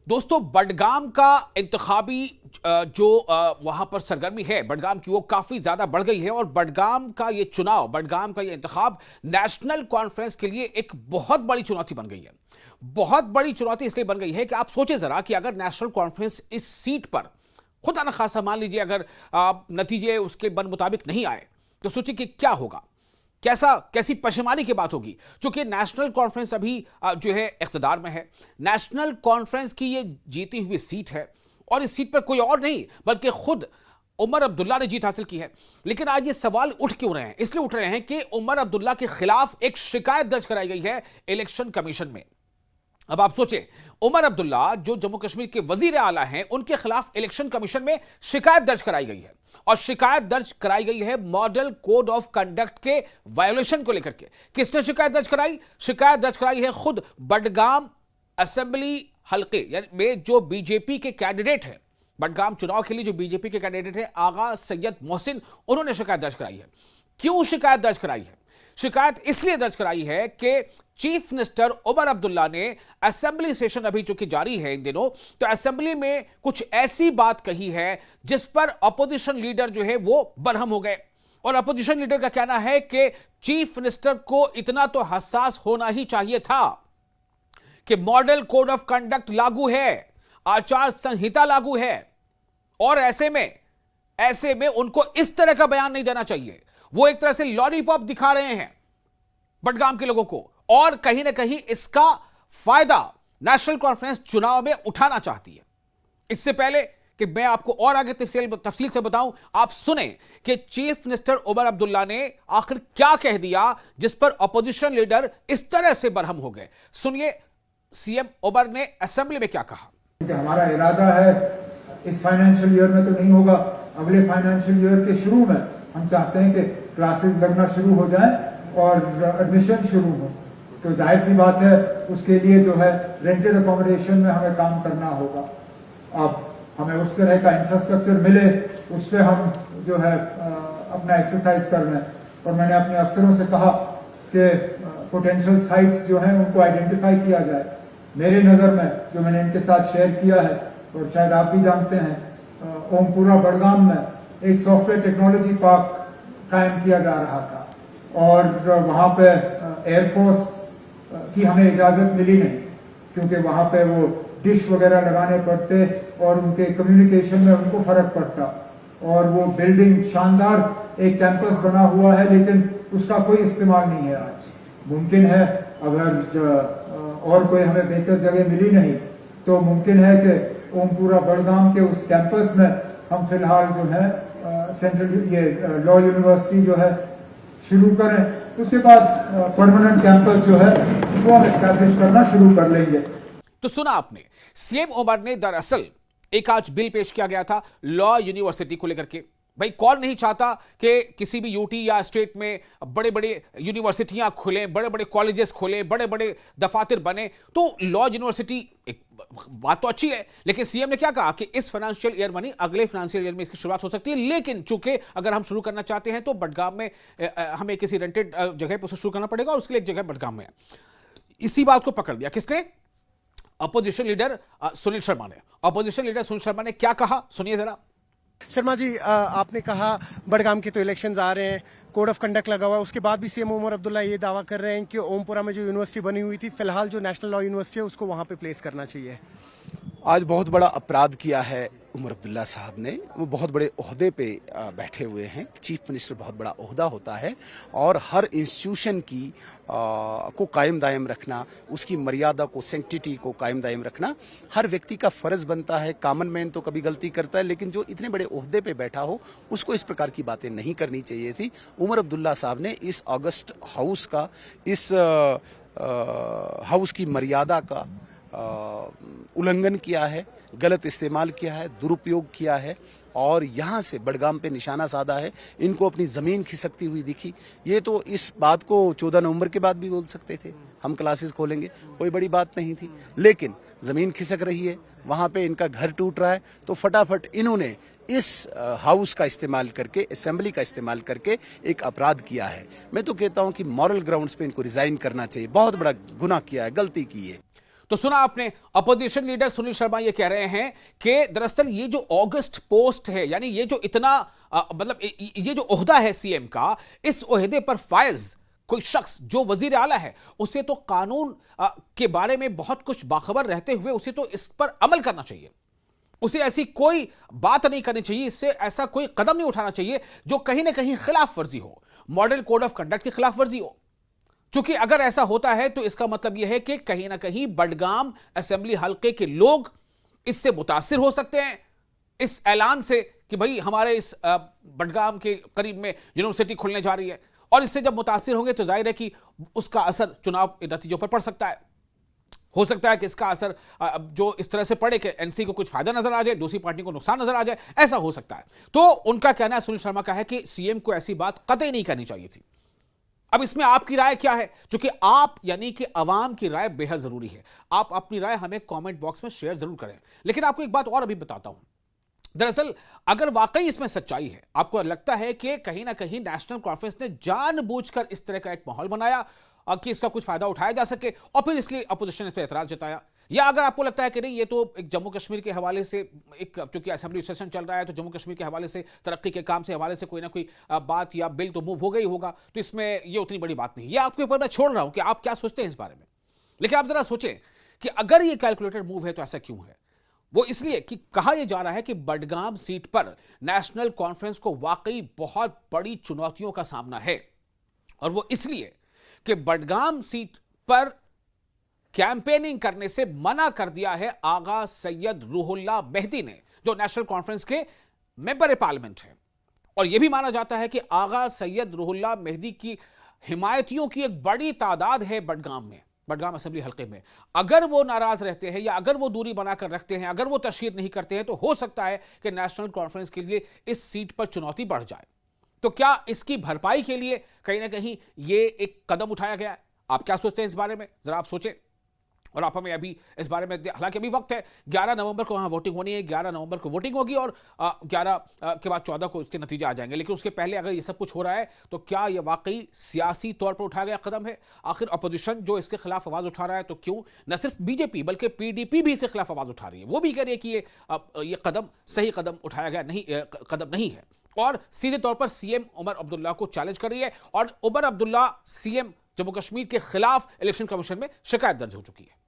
दोस्तों, बडगाम का इंतखाबी जो वहां पर सरगर्मी है बडगाम की, वो काफी ज्यादा बढ़ गई है। और बडगाम का ये चुनाव, बडगाम का ये इंतखाब नेशनल कॉन्फ्रेंस के लिए एक बहुत बड़ी चुनौती बन गई है। बहुत बड़ी चुनौती इसलिए बन गई है कि आप सोचे जरा कि अगर नेशनल कॉन्फ्रेंस इस सीट पर खुदा न खासा मान लीजिए अगर नतीजे उसके मन मुताबिक नहीं आए, तो सोचिए कि क्या होगा, कैसी पशेमानी की बात होगी। क्योंकि नेशनल कॉन्फ्रेंस अभी जो है इख्तिदार में है। नेशनल कॉन्फ्रेंस की ये जीती हुई सीट है और इस सीट पर कोई और नहीं बल्कि खुद उमर अब्दुल्ला ने जीत हासिल की है। लेकिन आज ये सवाल उठ क्यों रहे हैं? इसलिए उठ रहे हैं कि उमर अब्दुल्ला के खिलाफ एक शिकायत दर्ज कराई गई है इलेक्शन कमीशन में। अब आप सोचें, उमर अब्दुल्ला जो जम्मू कश्मीर के वजीर आला हैं, उनके खिलाफ इलेक्शन कमीशन में शिकायत दर्ज कराई गई है। और शिकायत दर्ज कराई गई है मॉडल कोड ऑफ कंडक्ट के वायोलेशन को लेकर के। किसने शिकायत दर्ज कराई? शिकायत दर्ज कराई है खुद बडगाम असेंबली हल्के यानी में जो बीजेपी के कैंडिडेट हैं, बडगाम चुनाव के लिए जो बीजेपी के कैंडिडेट हैं आगा सैयद मोहसिन, उन्होंने शिकायत दर्ज कराई है। क्यों शिकायत दर्ज कराई है? शिकायत इसलिए दर्ज कराई है कि चीफ मिनिस्टर उमर अब्दुल्ला ने असेंबली सेशन अभी जो कि जारी है इन दिनों, तो असेंबली में कुछ ऐसी बात कही है जिस पर अपोजिशन लीडर जो है वो बरहम हो गए। और अपोजिशन लीडर का कहना है कि चीफ मिनिस्टर को इतना तो हसास होना ही चाहिए था कि मॉडल कोड ऑफ कंडक्ट लागू है, आचार संहिता लागू है, और ऐसे में उनको इस तरह का बयान नहीं देना चाहिए। वो एक तरह से लॉलीपॉप दिखा रहे हैं बडगाम के लोगों को, और कहीं ना कहीं इसका फायदा नेशनल कॉन्फ्रेंस चुनाव में उठाना चाहती है। इससे पहले कि मैं आपको और आगे तफसील से बताऊं, आप सुने कि चीफ मिनिस्टर उमर अब्दुल्ला ने आखिर क्या कह दिया जिस पर अपोजिशन लीडर इस तरह से बरहम हो गए। सुनिए सीएम उमर ने असेंबली में क्या कहा। हमारा इरादा है इस फाइनेंशियल ईयर में तो नहीं होगा, अगले फाइनेंशियल ईयर के शुरू में हम चाहते हैं कि क्लासेस लगना शुरू हो जाए और एडमिशन शुरू हो। तो जाहिर सी बात है उसके लिए जो है रेंटेड अकोमोडेशन में हमें काम करना होगा। अब हमें उस तरह का इंफ्रास्ट्रक्चर मिले, उस पर हम जो है अपना एक्सरसाइज कर रहे हैं। और मैंने अपने अफसरों से कहा कि पोटेंशियल साइट्स जो हैं उनको आइडेंटिफाई किया जाए। मेरे नज़र में जो मैंने इनके साथ शेयर किया है, और शायद आप भी जानते हैं, ओमपुरा बडगाम में एक सॉफ्टवेयर टेक्नोलॉजी पार्क कायम किया जा रहा था, और वहाँ पे एयरफोर्स की हमें इजाज़त मिली नहीं, क्योंकि वहाँ पे वो डिश वगैरह लगाने पड़ते और उनके कम्युनिकेशन में उनको फर्क पड़ता। और वो बिल्डिंग शानदार एक कैंपस बना हुआ है, लेकिन उसका कोई इस्तेमाल नहीं है आज। मुमकिन है अगर और कोई हमें बेहतर जगह मिली नहीं, तो मुमकिन है कि ओमपुरा बडगाम के उस कैंपस में हम फिलहाल जो है सेंट्रल ये लॉ यूनिवर्सिटी जो है शुरू करें। उसके बाद परमानेंट कैंपस जो है वो हम एस्टैब्लिश करना शुरू कर लेंगे। तो सुना आपने, सीएम उमर ने दरअसल एक आज बिल पेश किया गया था लॉ यूनिवर्सिटी को लेकर के। भाई कौन नहीं चाहता कि किसी भी यूटी या स्टेट में बड़े बड़े यूनिवर्सिटियां खुलें, बड़े बड़े कॉलेजेस खुलें, बड़े बड़े दफातर बने। तो लॉ यूनिवर्सिटी एक बात तो अच्छी है, लेकिन सीएम ने क्या कहा कि इस फाइनेंशियल ईयर में नहीं, अगले फाइनेंशियल ईयर में इसकी शुरुआत हो सकती है। लेकिन चूंकि अगर हम शुरू करना चाहते हैं तो बडगाम में हमें किसी रेंटेड जगह पर शुरू करना पड़ेगा, और उसके लिए एक जगह बडगाम में है। इसी बात को पकड़ दिया किसने? अपोजिशन लीडर सुनील शर्मा ने। अपोजिशन लीडर सुनील शर्मा ने क्या कहा, सुनिए जरा। शर्मा जी, आपने कहा बडगाम के तो इलेक्शंस आ रहे हैं, कोड ऑफ कंडक्ट लगा हुआ है, उसके बाद भी सीएम उमर अब्दुल्ला ये दावा कर रहे हैं कि ओमपुरा में जो यूनिवर्सिटी बनी हुई थी, फिलहाल जो नेशनल लॉ यूनिवर्सिटी है उसको वहां पे प्लेस करना चाहिए। आज बहुत बड़ा अपराध किया है उमर अब्दुल्ला साहब ने। वो बहुत बड़े ओहदे पे बैठे हुए हैं। चीफ मिनिस्टर बहुत बड़ा ओहदा होता है, और हर इंस्टीट्यूशन की को कायम दायम रखना, उसकी मर्यादा को, सेंक्टिटी को कायम दायम रखना हर व्यक्ति का फर्ज बनता है। कॉमन मैन तो कभी गलती करता है, लेकिन जो इतने बड़े ओहदे पे बैठा हो उसको इस प्रकार की बातें नहीं करनी चाहिए थी। उमर अब्दुल्ला साहब ने इस अगस्त हाउस का, इस हाउस की मर्यादा का उल्लंघन किया है, गलत इस्तेमाल किया है, दुरुपयोग किया है, और यहाँ से बडगाम पे निशाना साधा है। इनको अपनी ज़मीन खिसकती हुई दिखी। ये तो इस बात को 14 नवंबर के बाद भी बोल सकते थे, हम क्लासेस खोलेंगे, कोई बड़ी बात नहीं थी। लेकिन ज़मीन खिसक रही है, वहाँ पे इनका घर टूट रहा है, तो फटाफट इन्होंने इस हाउस का इस्तेमाल करके, असेंबली का इस्तेमाल करके एक अपराध किया है। मैं तो कहता हूँ कि मॉरल ग्राउंड्स पे इनको रिजाइन करना चाहिए। बहुत बड़ा गुनाह किया है, गलती की है। तो सुना आपने, अपोजिशन लीडर सुनील शर्मा ये कह रहे हैं कि दरअसल ये जो ऑगस्ट पोस्ट है, यानी ये जो इतना मतलब ये जो ओहदा है सीएम का, इस ओहदे पर फायज कोई शख्स जो वजीर आला है, उसे तो कानून के बारे में बहुत कुछ बाखबर रहते हुए उसे तो इस पर अमल करना चाहिए। उसे ऐसी कोई बात नहीं करनी चाहिए, इससे ऐसा कोई कदम नहीं उठाना चाहिए जो कहीं ना कहीं खिलाफ वर्जी हो, मॉडल कोड ऑफ कंडक्ट की खिलाफ वर्जी हो। क्योंकि अगर ऐसा होता है तो इसका मतलब यह है कि कहीं ना कहीं बडगाम असेंबली हलके के लोग इससे मुतासिर हो सकते हैं, इस ऐलान से कि भाई हमारे इस बडगाम के करीब में यूनिवर्सिटी खुलने जा रही है, और इससे जब मुतासिर होंगे तो जाहिर है कि उसका असर चुनाव नतीजों पर पड़ सकता है। हो सकता है कि इसका असर जो इस तरह से पड़े कि एनसी को कुछ फायदा नजर आ जाए, दूसरी पार्टी को नुकसान नजर आ जाए, ऐसा हो सकता है। तो उनका कहना है, सुनील शर्मा का है कि सीएम को ऐसी बात कतई नहीं करनी चाहिए थी। अब इसमें आपकी राय क्या है? क्योंकि आप यानी कि अवाम की राय बेहद जरूरी है। आप अपनी राय हमें कमेंट बॉक्स में शेयर जरूर करें। लेकिन आपको एक बात और अभी बताता हूं। दरअसल अगर वाकई इसमें सच्चाई है, आपको लगता है कि कहीं ना कहीं नेशनल कॉन्फ्रेंस ने जानबूझकर इस तरह का एक माहौल बनाया कि इसका कुछ फायदा उठाया जा सके और फिर इसलिए अपोजिशन ने इस पर एतराज जताया, या अगर आपको लगता है कि नहीं ये तो एक जम्मू कश्मीर के हवाले से, एक चूंकि असेंबली सेशन चल रहा है तो जम्मू कश्मीर के हवाले से, तरक्की के काम से हवाले से कोई ना कोई बात या बिल तो मूव हो गई होगा, तो इसमें ये उतनी बड़ी बात नहीं। ये आपके ऊपर मैं छोड़ रहा हूं कि आप क्या सोचते हैं इस बारे में। लेकिन आप जरा सोचें कि अगर ये कैलकुलेटेड मूव है तो ऐसा क्यों है? वो इसलिए कि कहा यह जा रहा है कि बडगाम सीट पर नेशनल कॉन्फ्रेंस को वाकई बहुत बड़ी चुनौतियों का सामना है, और वो इसलिए कि बडगाम सीट पर कैंपेनिंग करने से मना कर दिया है आगा सैयद रूहुल्लाह मेहदी ने, जो नेशनल कॉन्फ्रेंस के मेंबर पार्लियामेंट है। और यह भी माना जाता है कि आगा सैयद रूहुल्लाह मेहदी की हिमायतियों की एक बड़ी तादाद है बडगाम में, बडगाम असेंबली हल्के में। अगर वो नाराज रहते हैं या अगर वो दूरी बनाकर रखते हैं, अगर वो तशहीर नहीं करते हैं, तो हो सकता है कि नेशनल कॉन्फ्रेंस के लिए इस सीट पर चुनौती बढ़ जाए। तो क्या इसकी भरपाई के लिए कहीं ना कहीं ये एक कदम उठाया गया है? आप क्या सोचते हैं इस बारे में? जरा आप सोचें और आप हमें अभी इस बारे में, हालांकि अभी वक्त है, 11 नवंबर को वहां वोटिंग होनी है, 11 नवंबर को वोटिंग होगी और 11 के बाद 14 को उसके नतीजे आ जाएंगे। लेकिन उसके पहले अगर ये सब कुछ हो रहा है तो क्या ये वाकई सियासी तौर पर उठाया गया कदम है? आखिर अपोजिशन जो इसके खिलाफ आवाज उठा रहा है, तो क्यों न सिर्फ बीजेपी बल्कि पीडीपी भी इसके खिलाफ आवाज उठा रही है, वो भी कह रही है कि ये कदम सही कदम उठाया गया नहीं, कदम नहीं है, और सीधे तौर पर सीएम उमर अब्दुल्ला को चैलेंज कर रही है। और उमर अब्दुल्ला सीएम जम्मू कश्मीर के खिलाफ इलेक्शन कमीशन में शिकायत दर्ज हो चुकी है।